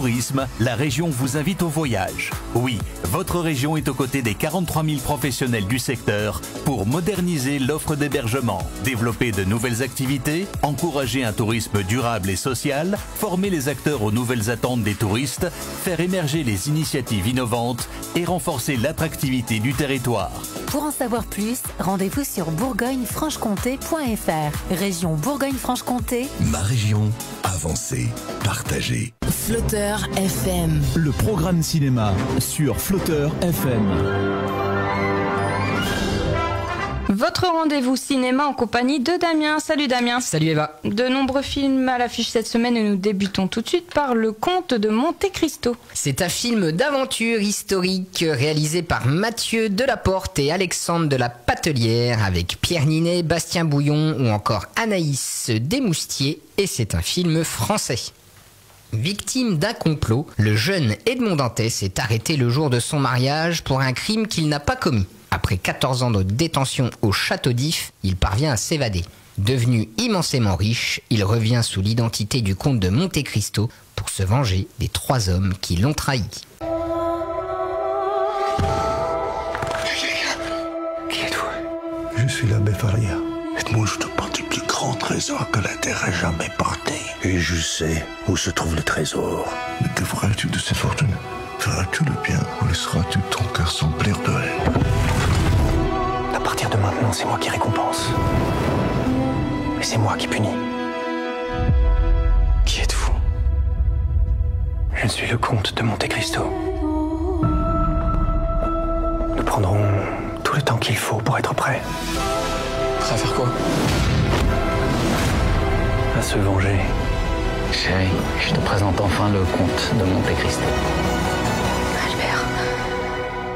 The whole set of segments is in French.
Tourisme, la région vous invite au voyage. Oui, votre région est aux côtés des 43 000 professionnels du secteur pour moderniser l'offre d'hébergement, développer de nouvelles activités, encourager un tourisme durable et social, former les acteurs aux nouvelles attentes des touristes, faire émerger les initiatives innovantes et renforcer l'attractivité du territoire. Pour en savoir plus, rendez-vous sur bourgogne-franche-comté.fr. Région Bourgogne-Franche-Comté. Ma région, avancée, partagée. Flotteur FM. Le programme cinéma sur Flotteur FM. Votre rendez-vous cinéma en compagnie de Damien. Salut Damien. Salut Eva. De nombreux films à l'affiche cette semaine et nous débutons tout de suite par Le Comte de Monte Cristo. C'est un film d'aventure historique réalisé par Mathieu Delaporte et Alexandre de la Patelière avec Pierre Ninet, Bastien Bouillon ou encore Anaïs Desmoustiers et c'est un film français. Victime d'un complot, le jeune Edmond Dantès est arrêté le jour de son mariage pour un crime qu'il n'a pas commis. Après 14 ans de détention au château d'If, il parvient à s'évader. Devenu immensément riche, il revient sous l'identité du comte de Monte Cristo pour se venger des 3 hommes qui l'ont trahi. Qui êtes-vous? Je suis l'abbé Faria. Edmond, je te porte le plus grand trésor que la terre ait jamais porté. Et je sais où se trouve le trésor. Mais que feras-tu de cette fortune? Feras-tu le bien ou laisseras-tu ton cœur s'emplir de haine? À partir de maintenant, c'est moi qui récompense. Et c'est moi qui punis. Qui êtes-vous? Je suis le comte de Monte Cristo. Nous prendrons tout le temps qu'il faut pour être prêts. Prêt à faire quoi? À se venger. Chérie, je te présente enfin le comte de Monte Cristo.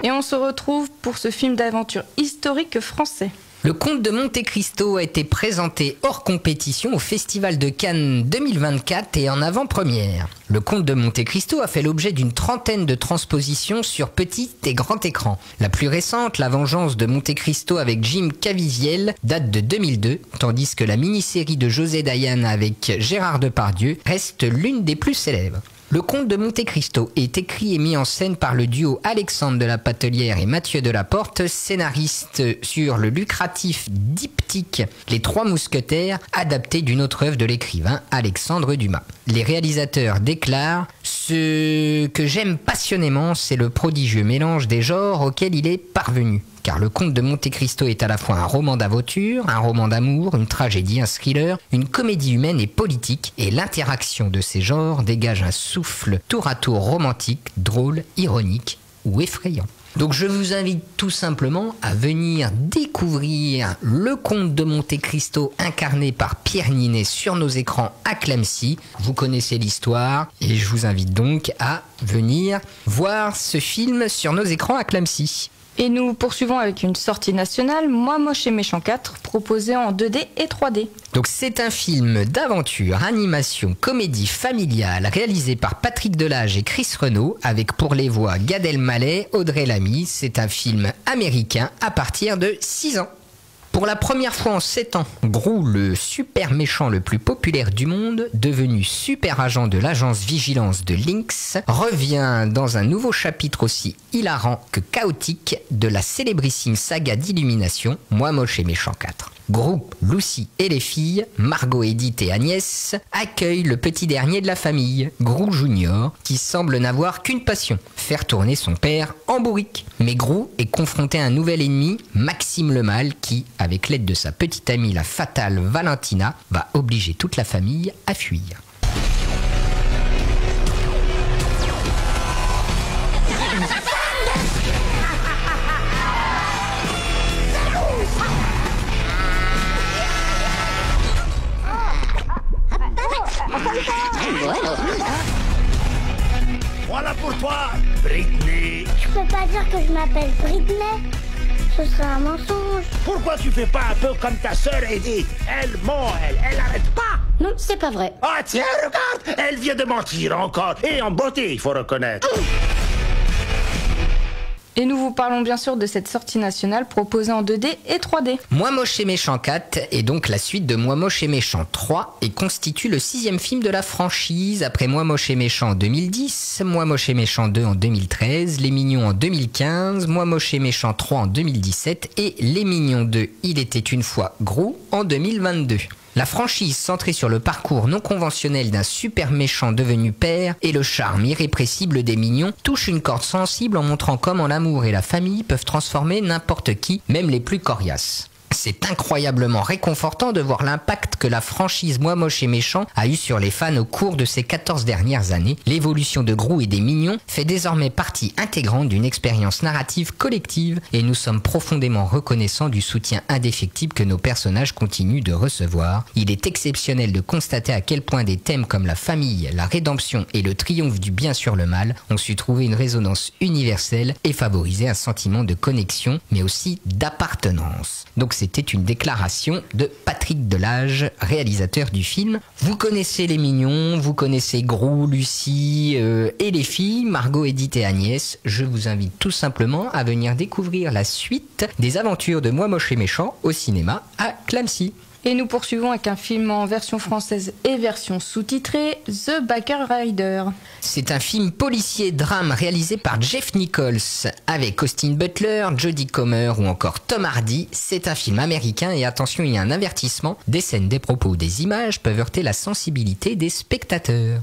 Et on se retrouve pour ce film d'aventure historique français. Le Comte de Monte Cristo a été présenté hors compétition au Festival de Cannes 2024 et en avant-première. Le Comte de Monte Cristo a fait l'objet d'une 30aine de transpositions sur petit et grand écran. La plus récente, La Vengeance de Monte Cristo avec Jim Caviezel, date de 2002, tandis que la mini-série de José Dayan avec Gérard Depardieu reste l'une des plus célèbres. Le Comte de Monte Cristo est écrit et mis en scène par le duo Alexandre de la Patelière et Mathieu Delaporte, scénariste sur le lucratif diptyque Les Trois Mousquetaires, adapté d'une autre œuvre de l'écrivain Alexandre Dumas. Les réalisateurs déclarent « Ce que j'aime passionnément, c'est le prodigieux mélange des genres auquel il est parvenu. » Car Le Comte de Monte Cristo est à la fois un roman d'aventure, un roman d'amour, une tragédie, un thriller, une comédie humaine et politique, et l'interaction de ces genres dégage un souffle tour à tour romantique, drôle, ironique ou effrayant. Donc je vous invite tout simplement à venir découvrir Le Comte de Monte Cristo incarné par Pierre Ninet sur nos écrans à Clamecy. Vous connaissez l'histoire et je vous invite donc à venir voir ce film sur nos écrans à Clamecy. Et nous poursuivons avec une sortie nationale, Moi Moche et Méchant 4, proposé en 2D et 3D. Donc c'est un film d'aventure, animation, comédie familiale réalisé par Patrick Delage et Chris Renaud avec pour les voix Gad Elmaleh, Audrey Lamy. C'est un film américain à partir de 6 ans. Pour la première fois en 7 ans, Gru, le super méchant le plus populaire du monde, devenu super agent de l'agence vigilance de Lynx, revient dans un nouveau chapitre aussi hilarant que chaotique de la célébrissime saga d'illumination Moi Moche et Méchant 4. Gru, Lucy et les filles, Margot, Edith et Agnès, accueillent le petit dernier de la famille, Gru Junior, qui semble n'avoir qu'une passion, faire tourner son père en bourrique. Mais Gru est confronté à un nouvel ennemi, Maxime le Mâle, qui, avec l'aide de sa petite amie la fatale Valentina, va obliger toute la famille à fuir. Voilà pour toi, Britney. Tu peux pas dire que je m'appelle Britney. Ce serait un mensonge. Pourquoi tu fais pas un peu comme ta sœur Edith? Elle ment, elle arrête pas. Non, c'est pas vrai. Ah tiens, regarde, elle vient de mentir encore. Et en beauté, il faut reconnaître. Et nous vous parlons bien sûr de cette sortie nationale proposée en 2D et 3D. Moi moche et méchant 4 est donc la suite de Moi moche et méchant 3 et constitue le 6e film de la franchise après Moi moche et méchant en 2010, Moi moche et méchant 2 en 2013, Les Mignons en 2015, Moi moche et méchant 3 en 2017 et Les Mignons 2 Il était une fois Gros en 2022. La franchise centrée sur le parcours non conventionnel d'un super méchant devenu père et le charme irrépressible des mignons touche une corde sensible en montrant comment l'amour et la famille peuvent transformer n'importe qui, même les plus coriaces. C'est incroyablement réconfortant de voir l'impact que la franchise Moi moche et méchant a eu sur les fans au cours de ces 14 dernières années. L'évolution de Gros et des Mignons fait désormais partie intégrante d'une expérience narrative collective et nous sommes profondément reconnaissants du soutien indéfectible que nos personnages continuent de recevoir. Il est exceptionnel de constater à quel point des thèmes comme la famille, la rédemption et le triomphe du bien sur le mal ont su trouver une résonance universelle et favoriser un sentiment de connexion mais aussi d'appartenance. Donc c'était une déclaration de Patrick Delage, réalisateur du film. Vous connaissez les Mignons, vous connaissez Grou, Lucie et les filles, Margot, Edith et Agnès. Je vous invite tout simplement à venir découvrir la suite des aventures de Moi moche et méchant au cinéma à Clamecy. Et nous poursuivons avec un film en version française et version sous-titrée, The Biker Rider. C'est un film policier-drame réalisé par Jeff Nichols avec Austin Butler, Jodie Comer ou encore Tom Hardy. C'est un film américain et attention, il y a un avertissement. Des scènes, des propos, des images peuvent heurter la sensibilité des spectateurs.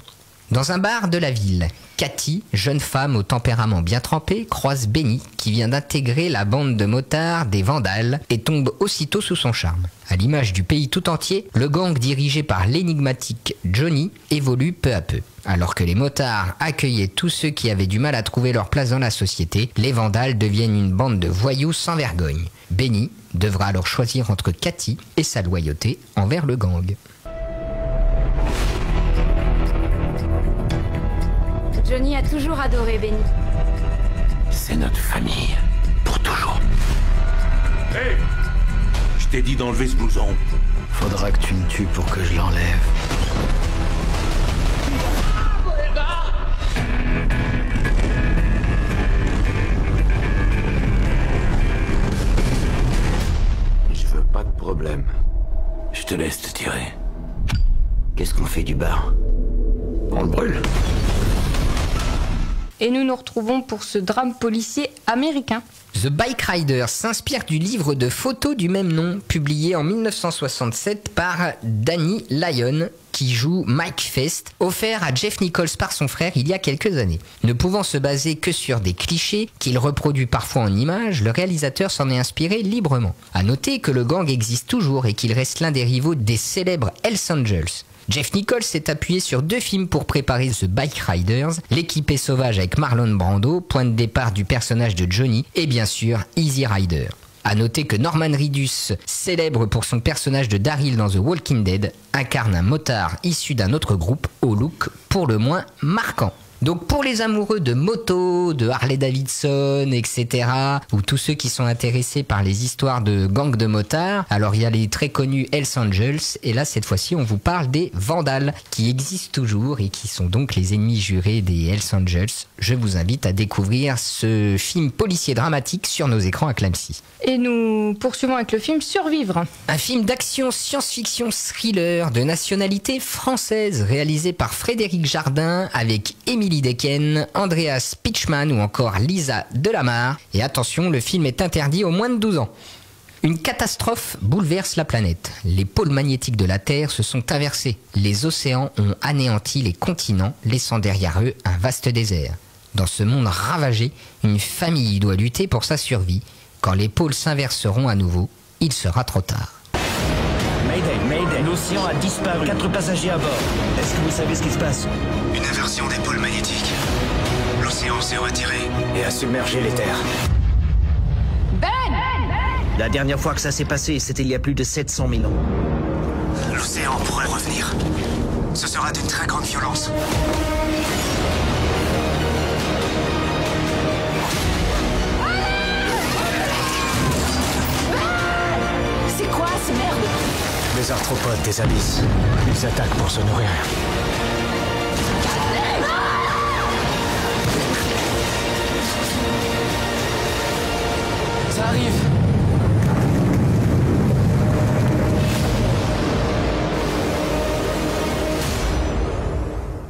Dans un bar de la ville, Cathy, jeune femme au tempérament bien trempé, croise Benny qui vient d'intégrer la bande de motards des Vandales et tombe aussitôt sous son charme. À l'image du pays tout entier, le gang dirigé par l'énigmatique Johnny évolue peu à peu. Alors que les motards accueillaient tous ceux qui avaient du mal à trouver leur place dans la société, les Vandales deviennent une bande de voyous sans vergogne. Benny devra alors choisir entre Cathy et sa loyauté envers le gang. Johnny a toujours adoré Benny. C'est notre famille. Pour toujours. Hé! Je t'ai dit d'enlever ce blouson. Faudra que tu me tues pour que je l'enlève. Je veux pas de problème. Je te laisse te tirer. Qu'est-ce qu'on fait du bar? On le brûle. Et nous nous retrouvons pour ce drame policier américain. The Bike Rider s'inspire du livre de photos du même nom, publié en 1967 par Danny Lyon, qui joue Mike Fest, offert à Jeff Nichols par son frère il y a quelques années. Ne pouvant se baser que sur des clichés qu'il reproduit parfois en images, le réalisateur s'en est inspiré librement. À noter que le gang existe toujours et qu'il reste l'un des rivaux des célèbres Hells Angels. Jeff Nichols s'est appuyé sur 2 films pour préparer The Bike Riders, L'équipée sauvage avec Marlon Brando, point de départ du personnage de Johnny, et bien sûr Easy Rider. A noter que Norman Reedus, célèbre pour son personnage de Daryl dans The Walking Dead, incarne un motard issu d'un autre groupe au look pour le moins marquant. Donc pour les amoureux de moto, de Harley Davidson, etc., ou tous ceux qui sont intéressés par les histoires de gangs de motards, alors il y a les très connus Hells Angels, et là cette fois-ci on vous parle des Vandales, qui existent toujours et qui sont donc les ennemis jurés des Hells Angels. Je vous invite à découvrir ce film policier dramatique sur nos écrans à Clamecy. Et nous poursuivons avec le film Survivre. Un film d'action science-fiction thriller de nationalité française réalisé par Frédéric Jardin avec Émilie Dequesne, Andreas Pitchman ou encore Lisa Delamarre. Et attention, le film est interdit aux moins de 12 ans. Une catastrophe bouleverse la planète. Les pôles magnétiques de la Terre se sont inversés. Les océans ont anéanti les continents, laissant derrière eux un vaste désert. Dans ce monde ravagé, une famille doit lutter pour sa survie. Quand les pôles s'inverseront à nouveau, il sera trop tard. Mayday, l'océan a disparu. 4 passagers à bord. Est-ce que vous savez ce qui se passe? Une inversion des pôles magnétiques. L'océan s'est retiré et a submergé les terres. Ben! La dernière fois que ça s'est passé, c'était il y a plus de 700 000 ans. L'océan pourrait revenir. Ce sera d'une très grande violence. C'est quoi ce merde? Les arthropodes des abysses. Ils attaquent pour se nourrir. Ça arrive.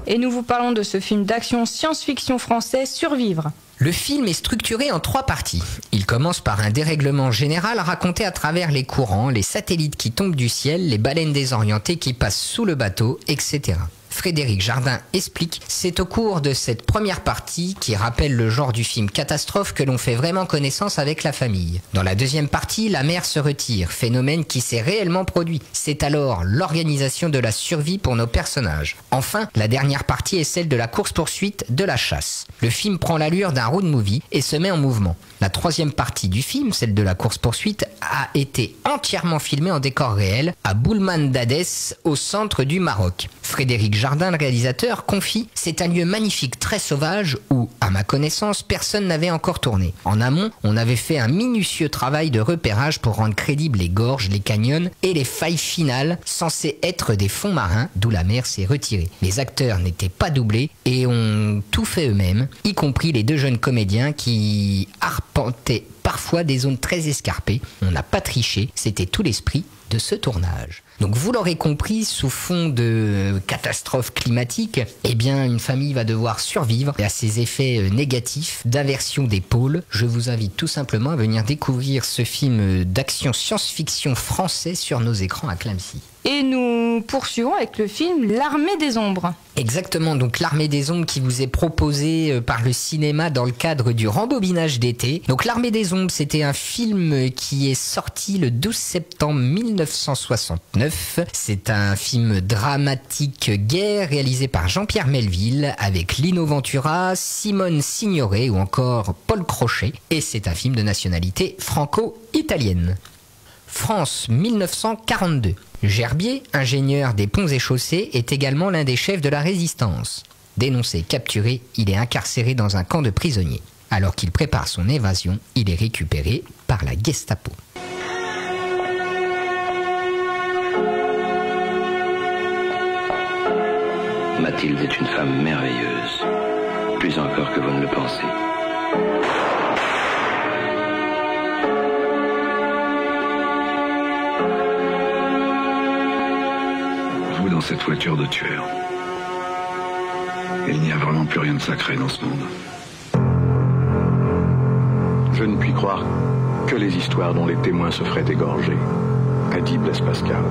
Et nous vous parlons de ce film d'action science-fiction français, Survivre. Le film est structuré en 3 parties. Il commence par un dérèglement général raconté à travers les courants, les satellites qui tombent du ciel, les baleines désorientées qui passent sous le bateau, etc. Frédéric Jardin explique, c'est au cours de cette première partie, qui rappelle le genre du film catastrophe, que l'on fait vraiment connaissance avec la famille. Dans la deuxième partie, la mère se retire, phénomène qui s'est réellement produit. C'est alors l'organisation de la survie pour nos personnages. Enfin, la dernière partie est celle de la course-poursuite, de la chasse. Le film prend l'allure d'un road movie et se met en mouvement. La troisième partie du film, celle de la course-poursuite, a été entièrement filmée en décor réel à Boulmane-Dadès, au centre du Maroc. Frédéric Jardin, le réalisateur, confie « C'est un lieu magnifique, très sauvage, où, à ma connaissance, personne n'avait encore tourné. En amont, on avait fait un minutieux travail de repérage pour rendre crédibles les gorges, les canyons et les failles finales, censées être des fonds marins, d'où la mer s'est retirée. Les acteurs n'étaient pas doublés et ont tout fait eux-mêmes, y compris les 2 jeunes comédiens qui arpentaient parfois des zones très escarpées. On n'a pas triché, c'était tout l'esprit de ce tournage. Donc vous l'aurez compris, sous fond de catastrophe climatique, eh bien une famille va devoir survivre à ces effets négatifs d'inversion des pôles. Je vous invite tout simplement à venir découvrir ce film d'action science-fiction français sur nos écrans à Clamecy. Et nous poursuivons avec le film L'Armée des Ombres. Exactement, donc L'Armée des Ombres qui vous est proposé par le cinéma dans le cadre du rembobinage d'été. Donc L'Armée des Ombres, c'était un film qui est sorti le 12 septembre 1969. C'est un film dramatique guerre réalisé par Jean-Pierre Melville avec Lino Ventura, Simone Signoret ou encore Paul Crochet. Et c'est un film de nationalité franco-italienne. France 1942. Gerbier, ingénieur des ponts et chaussées, est également l'un des chefs de la résistance. Dénoncé, capturé, il est incarcéré dans un camp de prisonniers. Alors qu'il prépare son évasion, il est récupéré par la Gestapo. Mathilde est une femme merveilleuse, plus encore que vous ne le pensez. Dans cette voiture de tueur. Il n'y a vraiment plus rien de sacré dans ce monde. Je ne puis croire que les histoires dont les témoins se feraient égorger. A dit Blaise Pascal.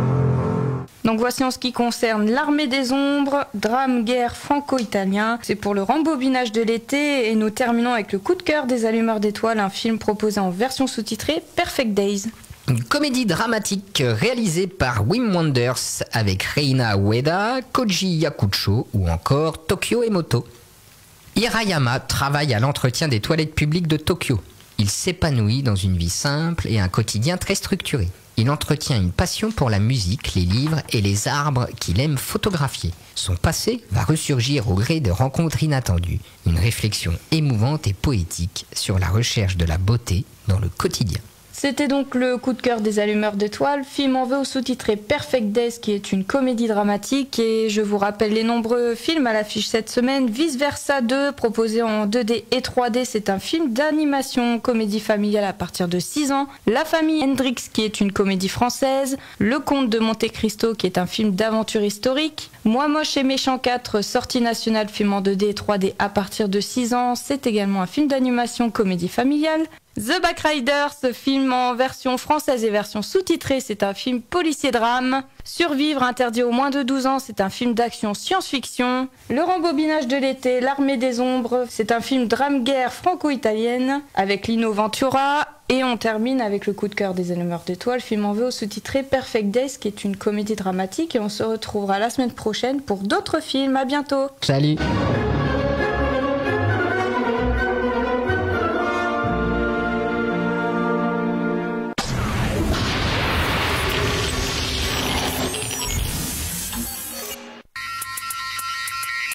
Donc voici en ce qui concerne L'Armée des Ombres, drame guerre franco-italien. C'est pour le rembobinage de l'été et nous terminons avec le coup de cœur des allumeurs d'étoiles, un film proposé en version sous-titrée Perfect Days. Une comédie dramatique réalisée par Wim Wenders avec Reina Ueda, Koji Yakucho ou encore Tokyo Emoto. Hirayama travaille à l'entretien des toilettes publiques de Tokyo. Il s'épanouit dans une vie simple et un quotidien très structuré. Il entretient une passion pour la musique, les livres et les arbres qu'il aime photographier. Son passé va ressurgir au gré de rencontres inattendues. Une réflexion émouvante et poétique sur la recherche de la beauté dans le quotidien. C'était donc le coup de cœur des allumeurs d'étoiles, film en VO sous-titré Perfect Days qui est une comédie dramatique et je vous rappelle les nombreux films à l'affiche cette semaine. Vice Versa 2 proposé en 2D et 3D, c'est un film d'animation, comédie familiale à partir de 6 ans. La famille Hendrix qui est une comédie française. Le Comte de Monte Cristo qui est un film d'aventure historique. Moi moche et méchant 4, sortie nationale, film en 2D et 3D à partir de 6 ans. C'est également un film d'animation, comédie familiale. The Backriders, ce film en version française et version sous-titrée, c'est un film policier-drame. Survivre, interdit aux moins de 12 ans, c'est un film d'action science-fiction. Le rembobinage de l'été, L'Armée des Ombres, c'est un film drame-guerre franco-italienne avec Lino Ventura. Et on termine avec le coup de cœur des allumeurs d'étoiles, film en VO sous-titré Perfect Days, qui est une comédie dramatique. Et on se retrouvera la semaine prochaine pour d'autres films. À bientôt. Salut.